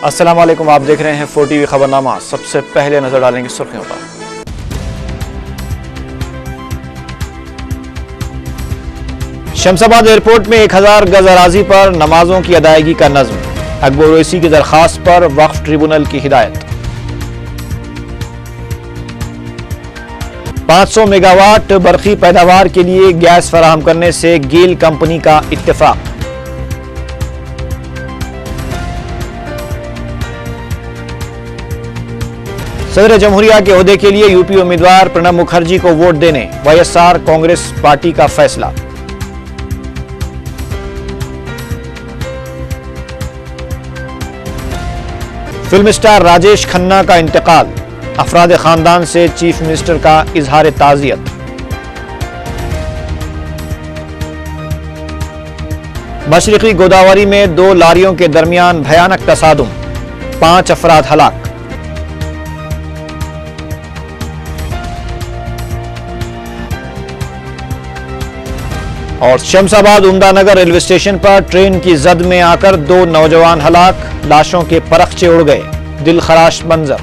السلام علیکم، آپ دیکھ رہے ہیں 4 ٹی وی خبرنامہ۔ سب سے پہلے نظر ڈالیں گے سرخیوں پر۔ شمس آباد ایئرپورٹ میں 1000 گز اراضی پر نمازوں کی ادائیگی کا نظم، اکبر اویسی کی درخواست پر وقف ٹریبونل کی ہدایت۔ 500 میگا واٹ برقی پیداوار کے لیے گیس فراہم کرنے سے گیل کمپنی کا اتفاق۔ صدر جمہوریہ کے عہدے کے لیے یو پی امیدوار پرنب مکھرجی کو ووٹ دینے Y S R Congress party کا فیصلہ۔ فلم اسٹار راجیش کھنہ کا انتقال، افراد خاندان سے چیف منسٹر کا اظہار تعزیت۔ مشرقی گوداوری میں 2 لاریوں کے درمیان بھیانک تصادم، 5 افراد ہلاک۔ اور شمس آباد عمدہ نگر ریلوے اسٹیشن پر ٹرین کی زد میں آ کر 2 نوجوان ہلاک، لاشوں کے پرخچے اڑ گئے، دل خراش منظر۔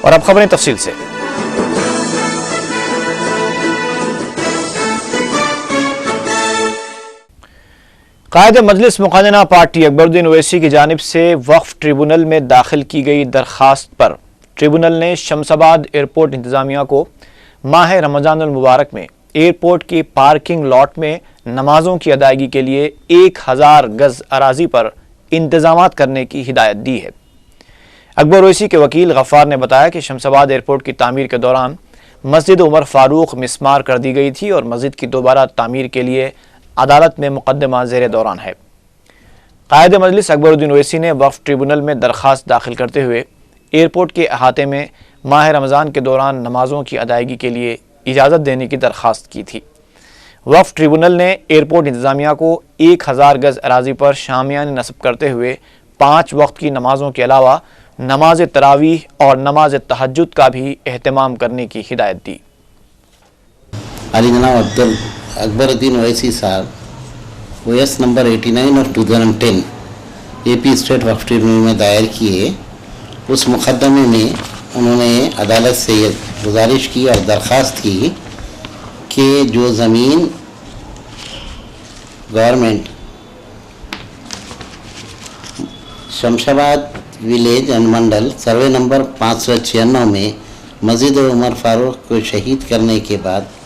اور اب خبریں تفصیل سے۔ قائد مجلس مقننہ پارٹی اکبر الدین اویسی کی جانب سے وقف ٹریبونل میں داخل کی گئی درخواست پر ٹریبونل نے شمس آباد ایئرپورٹ انتظامیہ کو ماہ رمضان المبارک میں ایئرپورٹ کی پارکنگ لاٹ میں نمازوں کی ادائیگی کے لیے 1000 گز اراضی پر انتظامات کرنے کی ہدایت دی ہے۔ اکبر اویسی کے وکیل غفار نے بتایا کہ شمس آباد ایئرپورٹ کی تعمیر کے دوران مسجد عمر فاروق مسمار کر دی گئی تھی اور مسجد کی دوبارہ تعمیر کے لیے عدالت میں مقدمہ زیر دوران ہے۔ قائد مجلس اکبر الدین اویسی نے وقف ٹریبونل میں درخواست داخل کرتے ہوئے ایئرپورٹ کے احاطے میں ماہ رمضان کے دوران نمازوں کی ادائیگی کے لیے اجازت دینے کی درخواست کی تھی۔ وقف ٹریبونل نے ایئرپورٹ انتظامیہ کو 1000 گز اراضی پر شامیانے نصب کرتے ہوئے 5 وقت کی نمازوں کے علاوہ نماز تراویح اور نماز تہجد کا بھی اہتمام کرنے کی ہدایت دی۔ علی جناب اکبر الدین اویسی صاحب OS نمبر 89 اور 2010 AP اسٹیٹ وقف ٹریبونل میں دائر کیے، اس مقدمے میں انہوں نے عدالت سے یہ گزارش کی اور درخواست کی کہ جو زمین government Shamshabad village and mandal survey number 596 میں مسجد عمر فاروق کو شہید کرنے کے بعد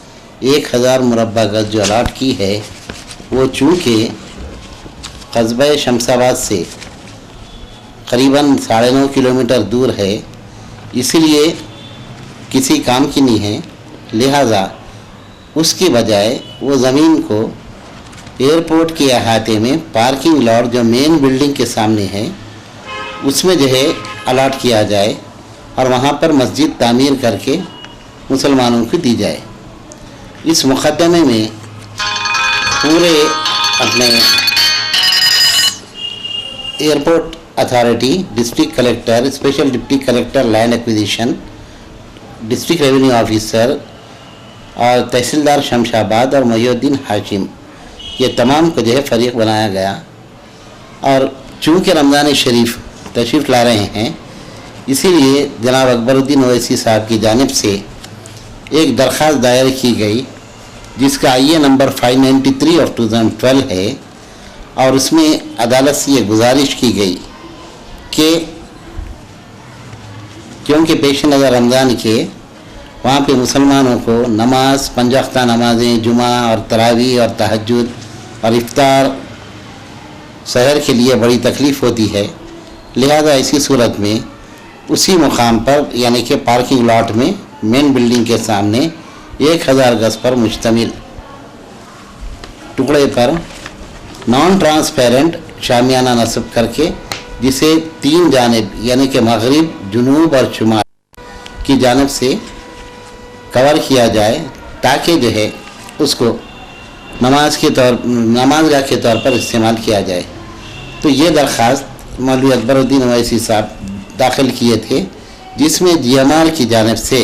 1000 مربع گز جو الاٹ کی ہے، وہ چونکہ قصبہ شمس آباد سے قریباً 9.5 کلومیٹر دور ہے، اسی لیے کسی کام کی نہیں ہے، لہٰذا اس کی بجائے وہ زمین کو ایئرپورٹ کے احاطے میں پارکنگ لاٹ جو مین بلڈنگ کے سامنے ہے اس میں جو ہے الاٹ کیا جائے اور وہاں پر مسجد تعمیر کر کے مسلمانوں کو دی جائے۔ اس مقدمے میں پورے اپنے airport authority, district collector, special deputy collector land acquisition, district revenue officer اور تحصیلدار شمس آباد اور محی الدین حاشم، یہ تمام کو جو ہے فریق بنایا گیا۔ اور چونکہ رمضان شریف تشریف لا رہے ہیں، اسی لیے جناب اکبر الدین اویسی صاحب کی جانب سے ایک درخواست دائر کی گئی جس کا آئیے نمبر 593 آف 2012 ہے، اور اس میں عدالت سے یہ گزارش کی گئی کہ کیونکہ پیش نظر رمضان کے وہاں پہ مسلمانوں کو نماز، 5 وقتہ نمازیں، جمعہ اور تراویح اور تہجد اور افطار سحر کے لیے بڑی تکلیف ہوتی ہے، لہذا ایسی صورت میں اسی مقام پر یعنی کہ پارکنگ لاٹ میں مین بلڈنگ کے سامنے 1000 گز پر مشتمل ٹکڑے پر نان ٹرانسپیرنٹ شامیانہ نصب کر کے جسے 3 جانب یعنی کہ مغرب، جنوب اور شمال کی جانب سے کور کیا جائے تاکہ جو ہے اس کو نمازگاہ کے طور پر استعمال کیا جائے۔ تو یہ درخواست مولوی اکبر الدین اویسی صاحب داخل کیے تھے، جس میں GMR کی جانب سے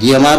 GMR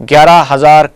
11,000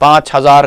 5,000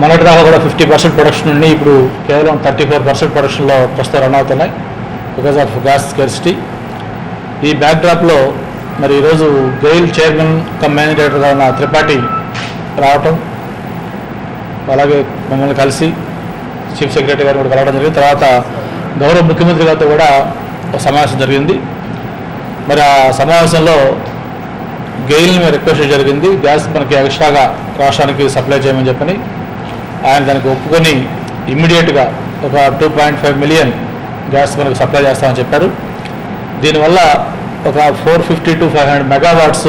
మొన్నటిదాకా కూడా 50% ప్రొడక్షన్ ఉండి ఇప్పుడు కేవలం 34% ప్రొడక్షన్లో ప్రస్తుతం రన్ అవుతున్నాయి బికాజ్ ఆఫ్ గ్యాస్ స్కేర్సిటీ. ఈ బ్యాక్డ్రాప్లో మరి ఈరోజు గెయిల్ చైర్మన్ కమ్ మేనేజింగ్ డైరెక్టర్గా ఉన్న త్రిపాఠి రావటం, అలాగే మమ్మల్ని కలిసి చీఫ్ సెక్రటరీ గారు కూడా కలవడం జరిగింది. తర్వాత గౌరవ ముఖ్యమంత్రి గారితో కూడా ఒక సమావేశం జరిగింది. మరి ఆ సమావేశంలో గెయిల్ని మేము రిక్వెస్ట్ జరిగింది గ్యాస్ మనకి ఎక్స్ట్రాగా రాష్ట్రానికి సప్లై చేయమని చెప్పని. ఆయన దానికి ఒప్పుకొని ఇమ్మీడియట్గా ఒక 2.5 మిలియన్ గ్యాస్ మనకు సప్లై చేస్తామని చెప్పారు. దీనివల్ల ఒక 450 to 500 మెగావాట్స్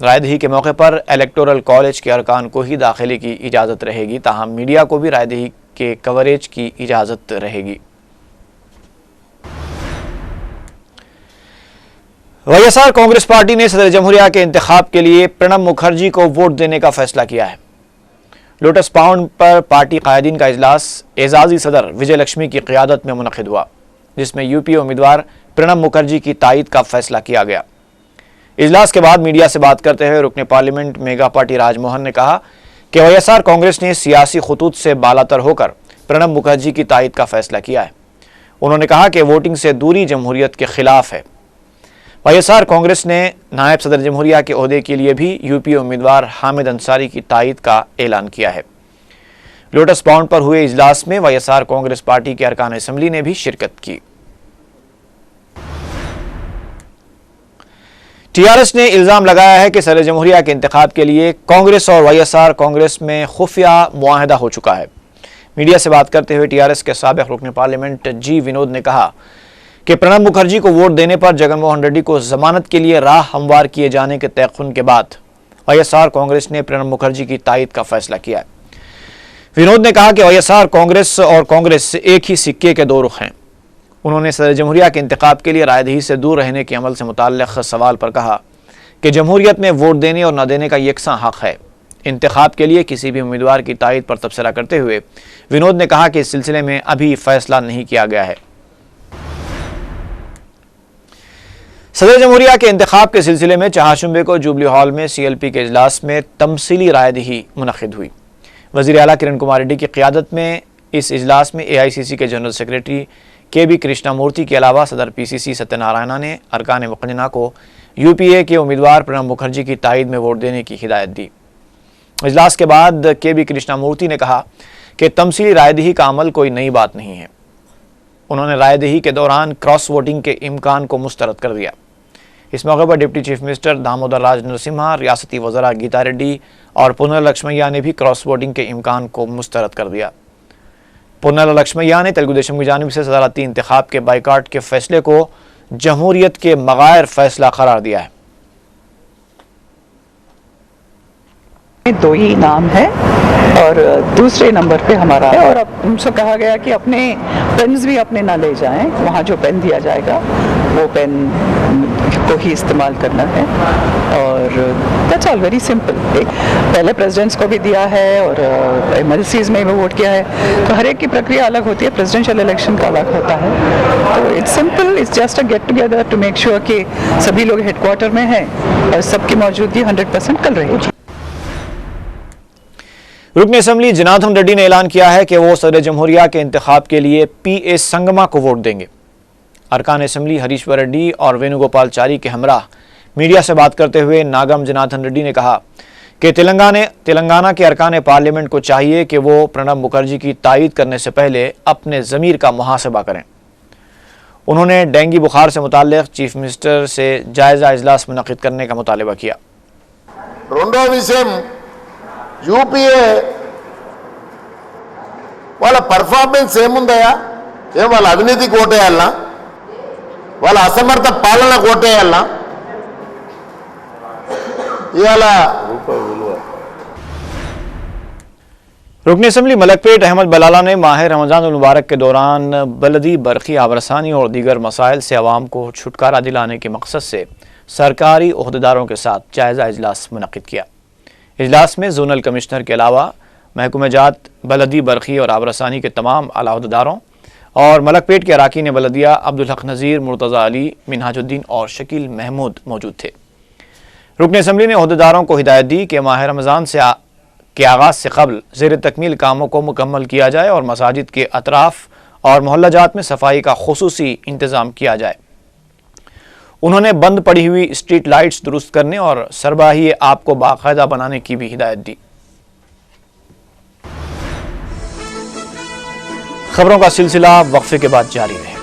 رائے دہی کے موقع پر الیکٹورل کالج کے ارکان کو ہی داخلے کی اجازت رہے گی، تاہم میڈیا کو بھی رائے دہی کے کوریج کی اجازت رہے گی۔ Y S R Congress party نے صدر جمہوریہ کے انتخاب کے لیے پرنب مکھرجی کو ووٹ دینے کا فیصلہ کیا ہے۔ لوٹس پاؤنڈ پر پارٹی قائدین کا اجلاس اعزازی صدر وجے لکشمی کی قیادت میں منعقد ہوا، جس میں یو پی اے امیدوار پرنب مکھرجی کی تائید کا فیصلہ کیا گیا۔ اجلاس کے بعد میڈیا سے بات کرتے ہوئے رکن پارلیمنٹ میگا پارٹی راج موہن نے کہا کہ وائی ایس آر کانگریس نے سیاسی خطوط سے بالاتر ہو کر پرنب مکھرجی کی تائید کا فیصلہ کیا ہے۔ انہوں نے کہا کہ ووٹنگ سے دوری جمہوریت کے خلاف ہے۔ وائی ایس آر کانگریس نے نائب صدر جمہوریہ کے عہدے کے لیے بھی یو پی امیدوار حامد انصاری کی تائید کا اعلان کیا ہے۔ لوٹس پاؤنڈ پر ہوئے اجلاس میں Y S R Congress party کے ارکان اسمبلی نے بھی شرکت کی۔ ٹی آر ایس نے الزام لگایا ہے کہ صدر جمہوریہ کے انتخاب کے لیے کانگریس اور وائی ایس آر کانگریس میں خفیہ معاہدہ ہو چکا ہے۔ میڈیا سے بات کرتے ہوئے ٹی آر ایس کے سابق رکن پارلیمنٹ جی ونود نے کہا کہ پرنب مکھرجی کو ووٹ دینے پر جگن موہن ریڈی کو ضمانت کے لیے راہ ہموار کیے جانے کے تیقن کے بعد وائی ایس آر کانگریس نے پرنب مکھرجی کی تائید کا فیصلہ کیا ہے۔ ونود نے کہا کہ وائی ایس آر کانگریس اور کانگریس ایک ہی سکے کے دو رخ ہیں۔ انہوں نے صدر جمہوریہ کے انتخاب کے لیے رائے دہی سے دور رہنے کے عمل سے متعلق سوال پر کہا کہ جمہوریت میں ووٹ دینے اور نہ دینے کا یکساں حق ہے۔ انتخاب کے لیے کسی بھی امیدوار کی تائید پر تبصرہ کرتے ہوئے ونود نے کہا کہ اس سلسلے میں ابھی فیصلہ نہیں کیا گیا ہے۔ صدر جمہوریہ کے انتخاب کے سلسلے میں چہارشنبے کو جوبلی ہال میں سی ایل پی کے اجلاس میں تمثیلی رائے دہی منعقد ہوئی۔ وزیر اعلیٰ کرن کمار ریڈی کی قیادت میں اس اجلاس میں اے آئی سی سی کے جنرل سیکریٹری کے بی کرشنا مورتی کے علاوہ صدر پی سی سی ستیہ نارائنا نے ارکان مقننہ کو یو پی اے کے امیدوار پرنب مکھرجی کی تائید میں ووٹ دینے کی ہدایت دی۔ اجلاس کے بعد کے بی کرشنا مورتی نے کہا کہ تمثیلی رائے دہی کا عمل کوئی نئی بات نہیں ہے۔ انہوں نے رائے دہی کے دوران کراس ووٹنگ کے امکان کو مسترد کر دیا۔ اس موقع پر ڈپٹی چیف منسٹر دامودر راج نرسمہا، ریاستی وزراء گیتا ریڈی اور پونلا لکشمیا نے بھی کراس ووٹنگ کے امکان کو مسترد کر دیا۔ پونلا لکشمیا نے تلگو دیشم کی جانب سے صدارتی انتخاب کے بائیکاٹ کے فیصلے کو جمہوریت کے مغائر فیصلہ قرار دیا ہے۔ دو ہی نام ہے اور دوسرے نمبر پہ ہمارا ہے، اور اب ہم سے کہا گیا کہ اپنے پینز بھی اپنے نہ لے جائیں، وہاں جو پین دیا جائے گا وہ پین کو ہی استعمال کرنا ہے، اور دیٹس آل ویری سمپل۔ پہلے پریزیڈنٹس کو بھی دیا ہے اور ایم ایل سیز میں بھی ووٹ کیا ہے، تو ہر ایک کی پرکریا الگ ہوتی ہے، پریزیڈنشل الیکشن کا الگ ہوتا ہے، تو it's simple, it's just a get together to make sure کہ سبھی لوگ ہیڈ کوارٹر میں ہیں اور سب کی موجودگی 100% کل رہے گی۔ رکن اسمبلی جنادھن ریڈی نے اعلان کیا ہے کہ وہ صدر جمہوریہ کے انتخاب کے لیے پی اے سنگما کو ووٹ دیں گے۔ ارکان اسمبلی ہریشور ریڈی اور وینو گوپال چاری کے ہمراہ میڈیا سے بات کرتے ہوئے ناگم جنادھن ریڈی نے کہا کہ تلنگانہ کے ارکان پارلیمنٹ کو چاہیے کہ وہ پرنب مکھرجی کی تائید کرنے سے پہلے اپنے ضمیر کا محاسبہ کریں۔ انہوں نے ڈینگی بخار سے متعلق چیف منسٹر سے جائزہ اجلاس منعقد کرنے کا مطالبہ کیا۔ రెండో విషయం, యూపీఏ వాళ్ళ పర్ఫార్మెన్స్ ఏముందయా? ఏం వాళ్ళ అవినీతి కోటేయాలనా? వాళ్ళ అసమర్థ పాలన కోటేయాలనా? ఇవాళ رکن اسمبلی ملک پیٹ احمد بلالہ نے ماہ رمضان المبارک کے دوران بلدی برقی آبرسانی اور دیگر مسائل سے عوام کو چھٹکارا دلانے کے مقصد سے سرکاری عہدیداروں کے ساتھ جائزہ اجلاس منعقد کیا۔ اجلاس میں زونل کمشنر کے علاوہ محکمہ جات، بلدی برقی اور آبرسانی کے تمام اعلیٰ عہدیداروں اور ملک پیٹ کے اراکین بلدیہ عبدالحق نذیر، مرتضی علی، منہاج الدین اور شکیل محمود موجود تھے۔ رکن اسمبلی نے عہدیداروں کو ہدایت دی کہ ماہ رمضان کے آغاز سے قبل زیر تکمیل کاموں کو مکمل کیا جائے اور مساجد کے اطراف اور محلہ جات میں صفائی کا خصوصی انتظام کیا جائے۔ انہوں نے بند پڑی ہوئی اسٹریٹ لائٹس درست کرنے اور سربراہی آب کو باقاعدہ بنانے کی بھی ہدایت دی۔ خبروں کا سلسلہ وقفے کے بعد جاری رہے۔